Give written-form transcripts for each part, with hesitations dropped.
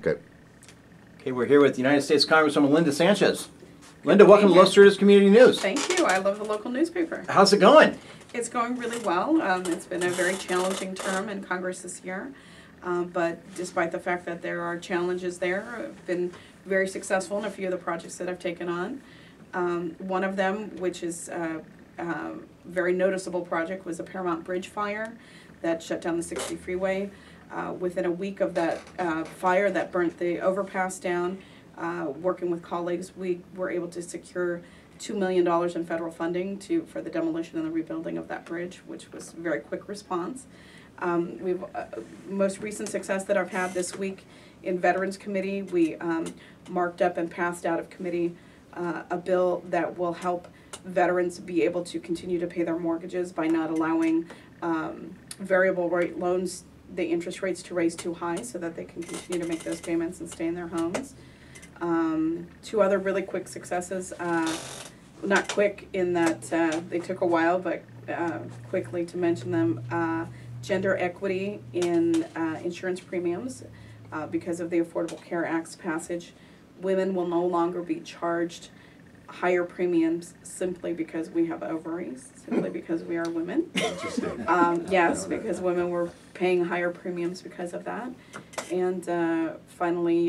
Okay. Okay, we're here with United States Congresswoman Linda Sanchez. Linda, welcome to Los Cerritos Community News. Thank you. I love the local newspaper. How's it going? It's going really well. It's been a very challenging term in Congress this year. But despite the fact that there are challenges there, I've been very successful in a few of the projects that I've taken on. One of them, which is a very noticeable project, was the Paramount Bridge fire that shut down the 60 freeway. Within a week of that fire that burnt the overpass down, working with colleagues, we were able to secure $2 million in federal funding for the demolition and the rebuilding of that bridge, which was a very quick response. Most recent success that I've had this week in Veterans Committee, we marked up and passed out of committee a bill that will help veterans be able to continue to pay their mortgages by not allowing variable rate loans, the interest rates to raise too high so that they can continue to make those payments and stay in their homes. Two other really quick successes, not quick in that they took a while, but quickly to mention them. Gender equity in insurance premiums. Because of the Affordable Care Act's passage, women will no longer be charged higher premiums simply because we have ovaries, simply because we are women. Yes, because women were paying higher premiums because of that. And finally,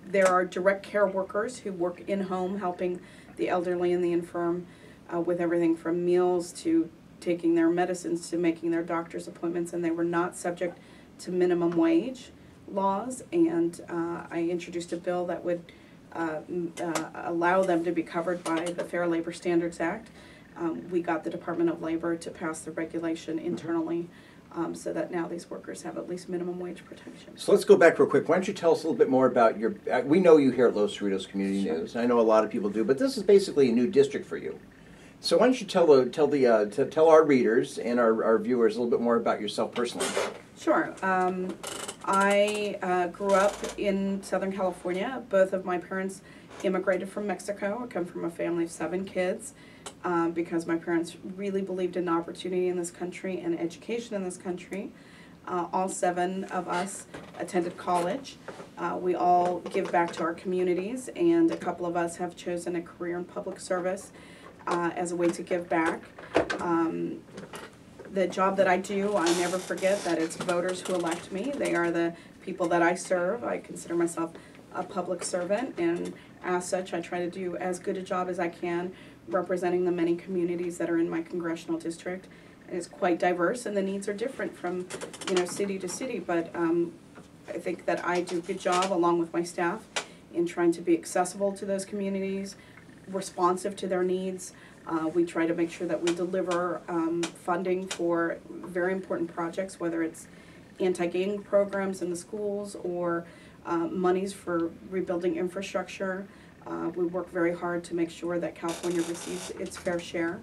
there are direct care workers who work in-home helping the elderly and the infirm with everything from meals to taking their medicines to making their doctor's appointments, and they were not subject to minimum wage laws. And I introduced a bill that would allow them to be covered by the Fair Labor Standards Act. We got the Department of Labor to pass the regulation internally so that now these workers have at least minimum wage protection. So let's go back real quick. Why don't you tell us a little bit more about your, we know you here at Los Cerritos Community News, and I know a lot of people do, but this is basically a new district for you. So why don't you tell our readers and our viewers a little bit more about yourself personally? Sure. I grew up in Southern California. Both of my parents immigrated from Mexico. I come from a family of 7 kids because my parents really believed in opportunity in this country and education in this country. All 7 of us attended college. We all give back to our communities, and a couple of us have chosen a career in public service as a way to give back. The job that I do, I never forget that it's voters who elect me. They are the people that I serve. I consider myself a public servant, and as such, I try to do as good a job as I can representing the many communities that are in my congressional district. And it's quite diverse, and the needs are different from, city to city, but I think that I do a good job along with my staff in trying to be accessible to those communities, responsive to their needs. We try to make sure that we deliver funding for very important projects, whether it's anti-gang programs in the schools or monies for rebuilding infrastructure. We work very hard to make sure that California receives its fair share.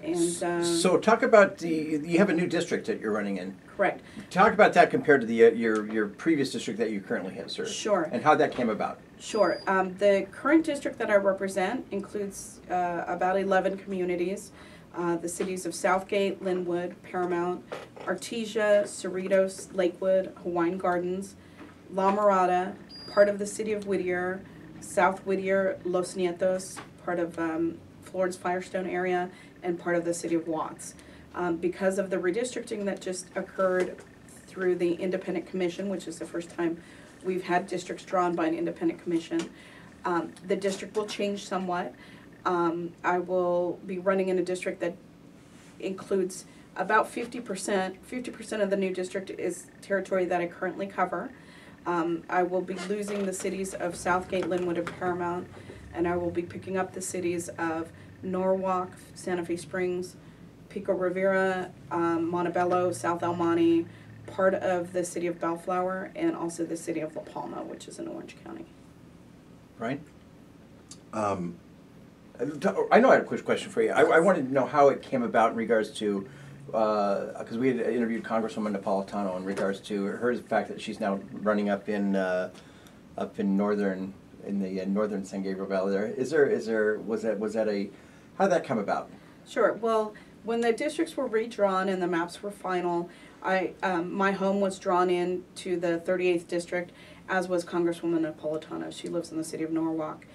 And so talk about you have a new district that you're running in. Correct. Talk about that compared to the your previous district that you currently have served. Sure. And how that came about. Sure. The current district that I represent includes about 11 communities. The cities of Southgate, Linwood, Paramount, Artesia, Cerritos, Lakewood, Hawaiian Gardens, La Mirada, part of the city of Whittier, South Whittier, Los Nietos, part of Florence Firestone area, and part of the city of Watts. Because of the redistricting that just occurred through the Independent Commission, which is the first time we've had districts drawn by an independent commission, the district will change somewhat. I will be running in a district that includes about 50% of the new district is territory that I currently cover. I will be losing the cities of Southgate, Linwood, and Paramount, and I will be picking up the cities of Norwalk, Santa Fe Springs, Pico Rivera, Montebello, South El Monte, part of the city of Bellflower, and also the city of La Palma, which is in Orange County. Right? I know I had a quick question for you. I wanted to know how it came about in regards to, because we had interviewed Congresswoman Napolitano in regards to her fact that she's now running up in northern San Gabriel Valley. How did that come about? Sure. Well, when the districts were redrawn and the maps were final, My home was drawn in to the 38th district, as was Congresswoman Napolitano. She lives in the city of Norwalk.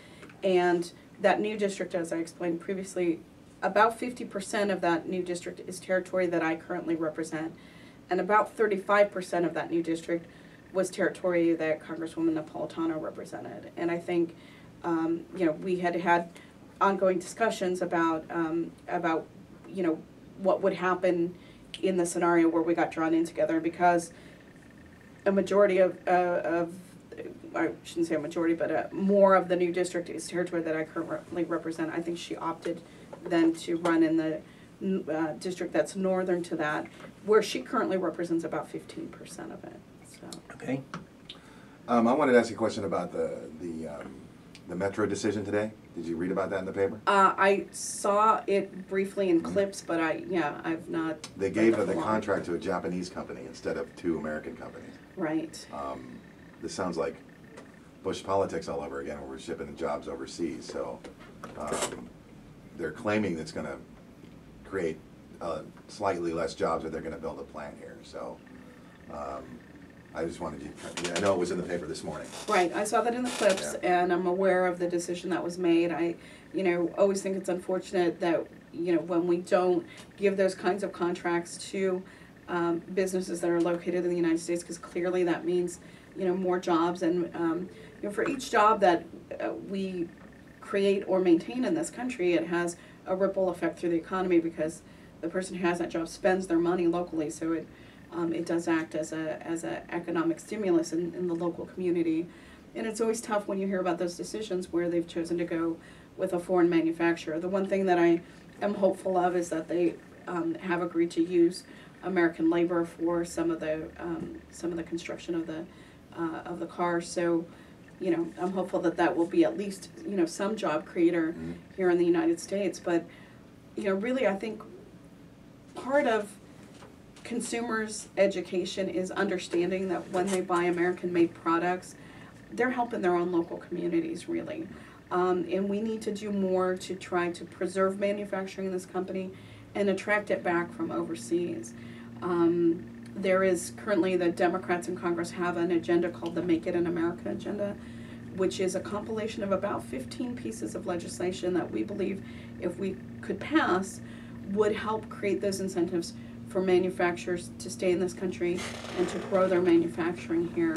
And that new district, as I explained previously, about 50% of that new district is territory that I currently represent. And about 35% of that new district was territory that Congresswoman Napolitano represented. And I think, we had ongoing discussions about what would happen in the scenario where we got drawn in together, because a majority of I shouldn't say a majority, but more of the new district is territory that I currently represent. I think she opted then to run in the district that's northern to that, where she currently represents about 15% of it. So. Okay. I wanted to ask you a question about the Metro decision today. Did you read about that in the paper? I saw it briefly in clips, but I've not. They gave the contract to a Japanese company instead of 2 American companies. Right. This sounds like Bush politics all over again, where we're shipping the jobs overseas. So they're claiming that's going to create slightly less jobs, but they're going to build a plant here. So I just wanted you. I know it was in the paper this morning. Right. I saw that in the clips, and I'm aware of the decision that was made. I, always think it's unfortunate that when we don't give those kinds of contracts to businesses that are located in the United States, because clearly that means more jobs, and for each job that we create or maintain in this country, it has a ripple effect through the economy, because the person who has that job spends their money locally, so it does act as a economic stimulus in the local community. And it's always tough when you hear about those decisions where they've chosen to go with a foreign manufacturer. The one thing that I am hopeful of is that they have agreed to use American labor for some of the construction of the cars. So, I'm hopeful that will be at least some job creator here in the United States. But really, I think part of consumers' education is understanding that when they buy American-made products, they're helping their own local communities, really. And we need to do more to try to preserve manufacturing in this company and attract it back from overseas. There is currently, the Democrats in Congress have an agenda called the Make It in America agenda, which is a compilation of about 15 pieces of legislation that we believe, if we could pass, would help create those incentives for manufacturers to stay in this country and to grow their manufacturing here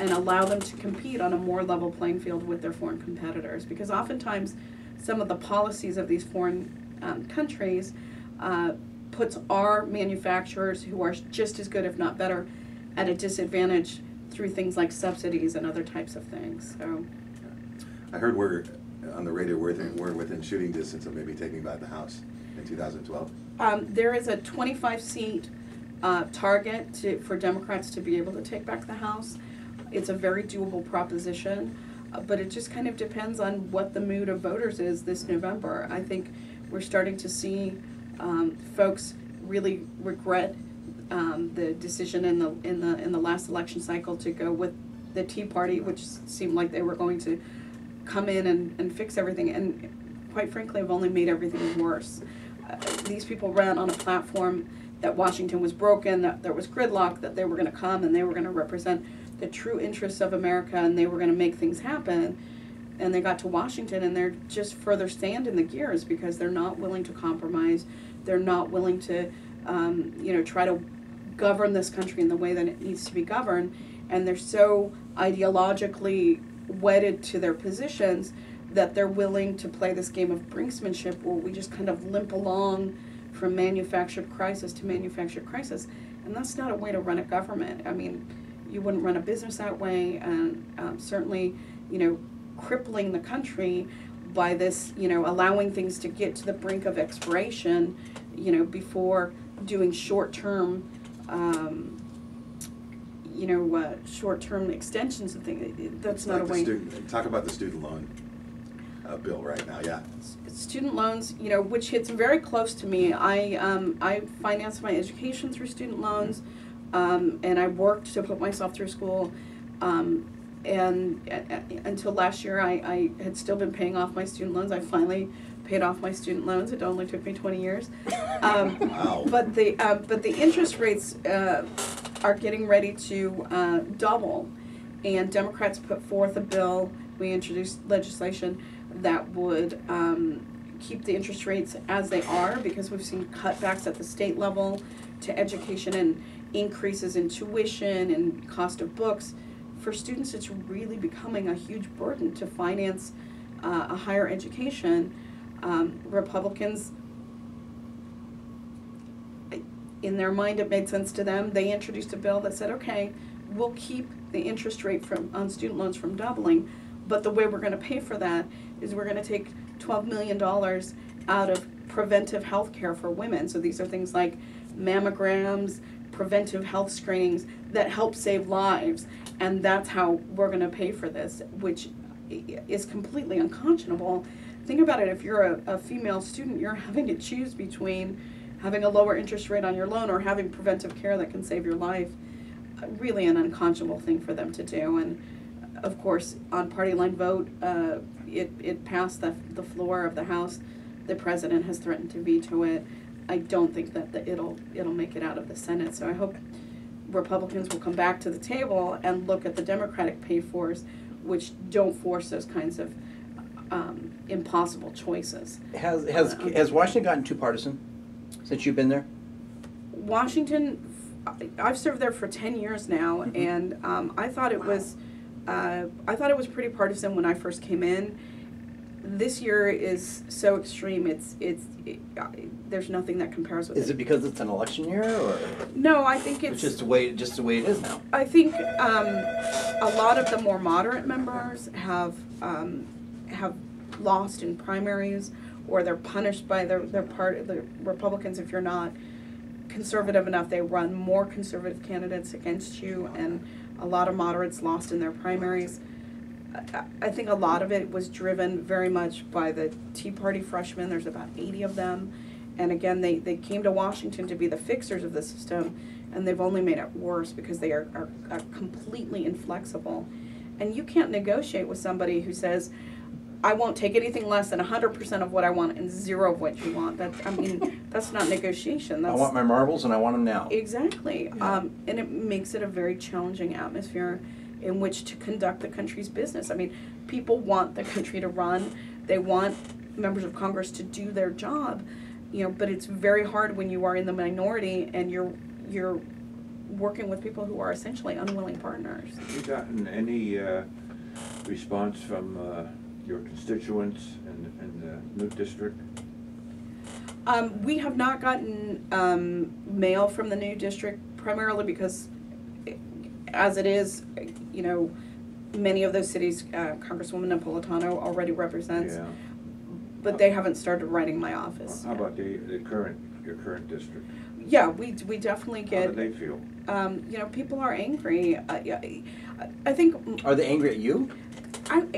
and allow them to compete on a more level playing field with their foreign competitors. Because oftentimes some of the policies of these foreign countries puts our manufacturers, who are just as good if not better, at a disadvantage through things like subsidies and other types of things. So I heard we're on the radio, we're within shooting distance of maybe taking back the House in 2012. There is a 25-seat target for Democrats to be able to take back the House. It's a very doable proposition, but it just kind of depends on what the mood of voters is this November. I think we're starting to see folks really regret the decision in the last election cycle to go with the Tea Party, which seemed like they were going to come in and fix everything, and quite frankly have only made everything worse. These people ran on a platform that Washington was broken, that there was gridlock, that they were going to come and they were going to represent the true interests of America and they were going to make things happen. And they got to Washington and they're just further sand in the gears because they're not willing to compromise. They're not willing to, try to govern this country in the way that it needs to be governed. And they're so ideologically wedded to their positions that they're willing to play this game of brinksmanship where we just kind of limp along from manufactured crisis to manufactured crisis. And that's not a way to run a government. I mean, you wouldn't run a business that way, and certainly, crippling the country by this, allowing things to get to the brink of expiration, before doing short-term, short-term extensions of things. That's not a way. Talk about the student loan bill right now, yeah. Student loans, which hits very close to me. I financed my education through student loans, and I worked to put myself through school. And until last year, I had still been paying off my student loans. I finally paid off my student loans. It only took me 20 years. Wow. But the interest rates are getting ready to double, and Democrats put forth a bill. We introduced legislation that would keep the interest rates as they are, because we've seen cutbacks at the state level to education and increases in tuition and cost of books. For students, it's really becoming a huge burden to finance a higher education. Republicans, in their mind, it made sense to them. They introduced a bill that said, okay, we'll keep the interest rate on student loans from doubling, but the way we're going to pay for that is we're going to take $12 million out of preventive health care for women. So these are things like mammograms, preventive health screenings that help save lives, and that's how we're going to pay for this, which is completely unconscionable. Think about it, if you're a female student, you're having to choose between having a lower interest rate on your loan or having preventive care that can save your life. Really an unconscionable thing for them to do. And of course, on party line vote, it passed the floor of the House. The president has threatened to veto it. I don't think that it'll make it out of the Senate. So I hope Republicans will come back to the table and look at the Democratic pay-fors, which don't force those kinds of impossible choices. Has Washington gotten too partisan since you've been there? Washington, I've served there for 10 years now, and I thought it was pretty partisan when I first came in. This year is so extreme. There's nothing that compares with it. Is it because it's an election year, or no? I think it's just the way it is now. I think a lot of the more moderate members have lost in primaries, or they're punished by the Republicans. If you're not conservative enough, they run more conservative candidates against you, and a lot of moderates lost in their primaries. I think a lot of it was driven very much by the Tea Party freshmen. There's about 80 of them. And again, they came to Washington to be the fixers of the system, and they've only made it worse because they are completely inflexible. And you can't negotiate with somebody who says, I won't take anything less than 100% of what I want and 0 of what you want. That's not negotiation. I want my marbles and I want them now. Exactly. Yeah. And it makes it a very challenging atmosphere in which to conduct the country's business. I mean, people want the country to run. They want members of Congress to do their job, but it's very hard when you are in the minority and you're working with people who are essentially unwilling partners. Have you gotten any response from your constituents in the new district? We have not gotten mail from the new district, primarily because as it is, many of those cities, Congresswoman Napolitano already represents, Yeah. but they haven't started writing my office. How about your current district? Yeah, we definitely How get. do they feel? People are angry. I think. Are they angry at you? I'm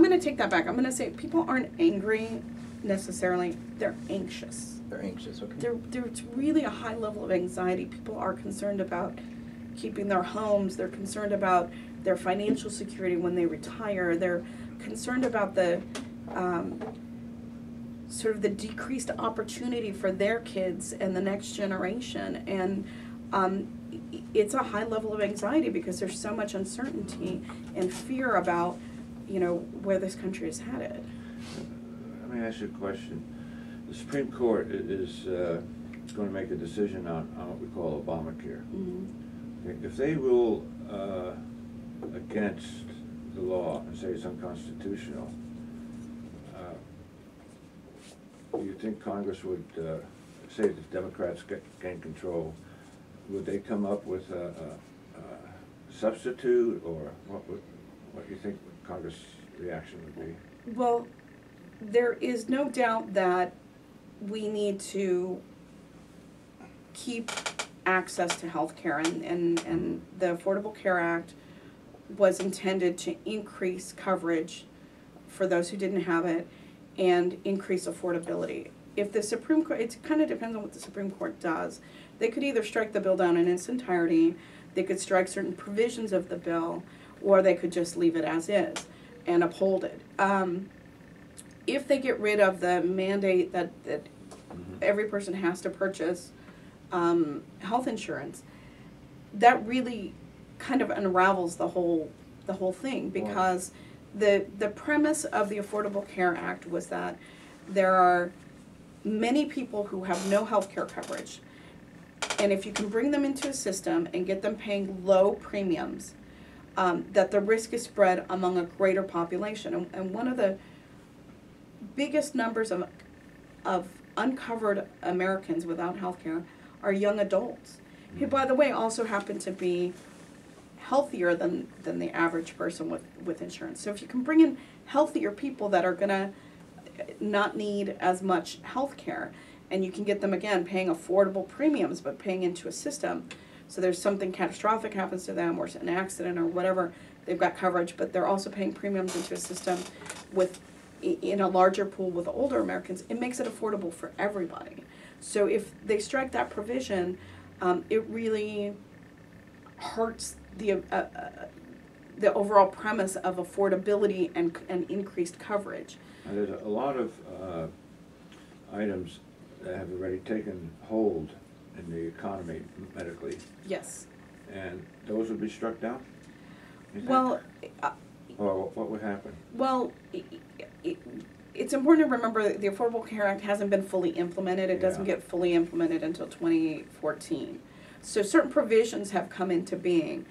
going to take that back. I'm going to say people aren't angry necessarily. They're anxious. They're anxious. Okay. There's really a high level of anxiety. People are concerned about keeping their homes. They're concerned about their financial security when they retire. They're concerned about the sort of the decreased opportunity for their kids and the next generation. And it's a high level of anxiety because there's so much uncertainty and fear about, where this country is headed. Let me ask you a question. The Supreme Court is going to make a decision on what we call Obamacare. Mm-hmm. If they rule against the law and say it's unconstitutional, do you think Congress would, say the Democrats gain control, would they come up with a substitute, or what do you think Congress' reaction would be? Well, there is no doubt that we need to keep access to health care, and the Affordable Care Act was intended to increase coverage for those who didn't have it and increase affordability. If the Supreme Court, it kind of depends on what the Supreme Court does. They could either strike the bill down in its entirety, they could strike certain provisions of the bill, or they could just leave it as is and uphold it. if they get rid of the mandate that Mhm. every person has to purchase health insurance, that really kind of unravels the whole thing, because the premise of the Affordable Care Act was that there are many people who have no health care coverage, and if you can bring them into a system and get them paying low premiums, that the risk is spread among a greater population. And one of the biggest numbers of uncovered Americans without health care are young adults, who, by the way, also happen to be healthier than the average person with insurance. So if you can bring in healthier people that are gonna not need as much health care, and you can get them, again, paying affordable premiums, but paying into a system, so there's something catastrophic happens to them, or an accident or whatever, they've got coverage, but they're also paying premiums into a system in a larger pool with older Americans, it makes it affordable for everybody. So if they strike that provision, it really hurts the overall premise of affordability and increased coverage. Now, there's a lot of items that have already taken hold in the economy medically, Yes. and those would be struck down? You think? Well, Or what would happen? well, it's important to remember that the Affordable Care Act hasn't been fully implemented. It doesn't Yeah. get fully implemented until 2014. So certain provisions have come into being.